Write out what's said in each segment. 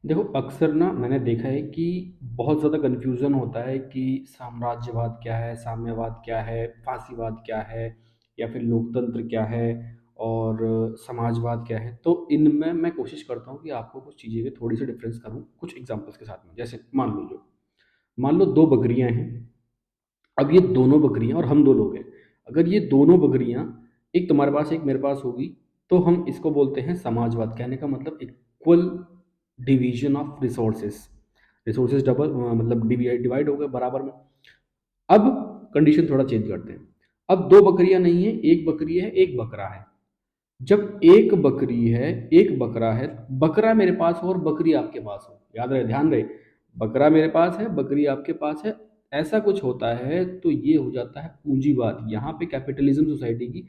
देखो, अक्सर ना मैंने देखा है कि बहुत ज़्यादा कन्फ्यूज़न होता है कि साम्राज्यवाद क्या है, साम्यवाद क्या है, फासीवाद क्या है या फिर लोकतंत्र क्या है और समाजवाद क्या है। तो इनमें मैं कोशिश करता हूँ कि आपको कुछ चीज़ें में थोड़ी-सी डिफ़रेंस करूँ, कुछ एग्ज़ाम्पल्स के साथ में। जैसे मान लो 2 बकरियाँ हैं। अब ये दोनों बकरियाँ और हम 2 लोग हैं। अगर ये दोनों बकरियाँ, एक तुम्हारे पास एक मेरे पास होगी, तो हम इसको बोलते हैं समाजवाद। कहने का मतलब equal division of resources. Resources मतलब डिवाइड हो गए बराबर में। अब कंडीशन थोड़ा चेंज करते हैं। अब 2 बकरियाँ नहीं हैं, 1 बकरी है, 1 बकरा है। जब 1 बकरी है, 1 बकरा है, बकरा मेरे पास हो और बकरी आपके पास हो, याद रहे, ध्यान रहे, बकरा मेरे पास है, बकरी आपके पास है, ऐसा कुछ होता है तो ये हो जाता है पूंजीवाद। यहाँ पे कैपिटलिज्म सोसाइटी की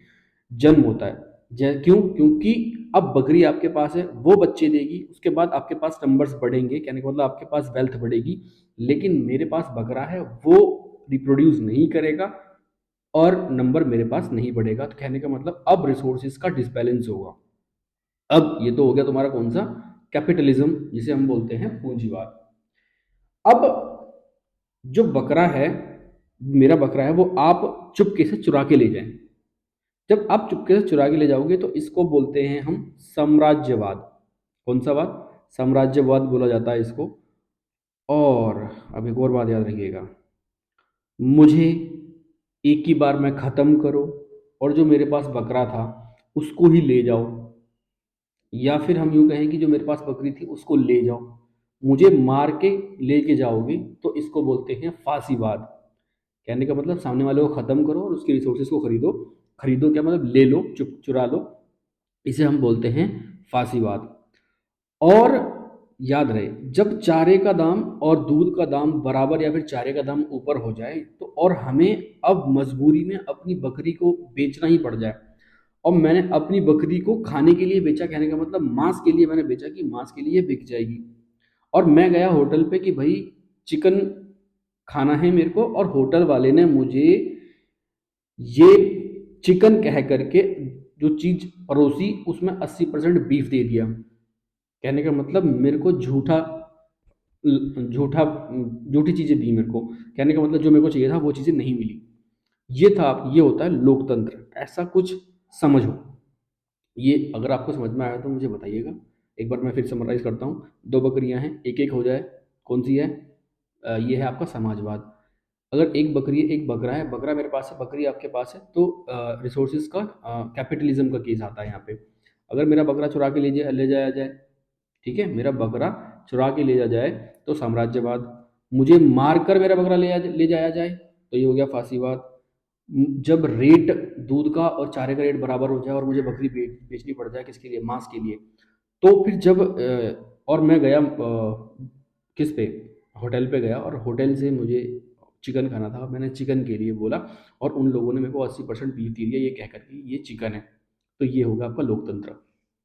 जन्म होता है। क्यों? क्योंकि अब बकरी आपके पास है, वो बच्चे देगी, उसके बाद आपके पास नंबर्स बढ़ेंगे, कहने का मतलब आपके पास वेल्थ बढ़ेगी। लेकिन मेरे पास बकरा है, वो रिप्रोड्यूस नहीं करेगा और नंबर मेरे पास नहीं बढ़ेगा। तो कहने का मतलब अब रिसोर्सेज का डिसबैलेंस होगा। अब ये तो हो गया तुम्हारा कौन सा? कैपिटलिज्म, जिसे हम बोलते हैं पूंजीवाद। अब जो बकरा है, मेरा बकरा है, वो आप चुपके से चुरा के ले जाएं। जब आप चुपके से चुरा के ले जाओगे तो इसको बोलते हैं हम साम्राज्यवाद। कौन सा वाद? साम्राज्यवाद बोला जाता है इसको। और अब एक और बात याद रखिएगा, मुझे एक ही बार में ख़त्म करो और जो मेरे पास बकरा था उसको ही ले जाओ, या फिर हम यूँ कहें कि जो मेरे पास बकरी थी उसको ले जाओ। मुझे मार के लेके जाओगे तो इसको बोलते हैं फांसीवाद। कहने का मतलब सामने वाले को ख़त्म करो और उसके रिसोर्सेज को खरीदो। खरीदो क्या मतलब? ले लो, चुरा लो। इसे हम बोलते हैं फांसीवाद। और याद रहे, जब चारे का दाम और दूध का दाम बराबर या फिर चारे का दाम ऊपर हो जाए तो और हमें अब मजबूरी में अपनी बकरी को बेचना ही पड़ जाए, और मैंने अपनी बकरी को खाने के लिए बेचा, कहने का मतलब मांस के लिए मैंने बेचा कि मांस के लिए बिक जाएगी। और मैं गया होटल पे कि भाई चिकन खाना है मेरे को, और होटल वाले ने मुझे ये चिकन कह करके जो चीज़ परोसी उसमें 80% बीफ दे दिया। कहने का मतलब मेरे को झूठा झूठी चीज़ें दी मेरे को। कहने का मतलब जो मेरे को चाहिए था वो चीज़ें नहीं मिली। ये होता है लोकतंत्र। ऐसा कुछ समझो। ये अगर आपको समझ में आया तो मुझे बताइएगा। एक बार मैं फिर समराइज़ करता हूँ। 2 बकरियाँ हैं, एक-एक हो जाए। कौन-सी है? ये है आपका समाजवाद। अगर 1 बकरी है, 1 बकरा है, बकरा मेरे पास है, बकरी आपके पास है, तो रिसोर्सेज़ का कैपिटलिज़्म का केस आता है यहाँ पे। अगर मेरा बकरा चुरा के ले जाया जाए, ठीक है? मेरा बकरा चुरा के ले जाया जाए तो साम्राज्यवाद। मुझे मारकर मेरा बकरा ले जाया जाए तो ये हो गया फांसीवाद। जब रेट दूध का और चारे का रेट बराबर हो जाए और मुझे बकरी बेचनी पड़ जाए, किसके लिए? मांस के लिए। तो फिर जब और मैं गया किस पे? होटल पे गया और होटल से मुझे चिकन खाना था, मैंने चिकन के लिए बोला और उन लोगों ने मेरे को 80% बीफ दे दिया ये कह कर के ये चिकन है। तो ये होगा आपका लोकतंत्र।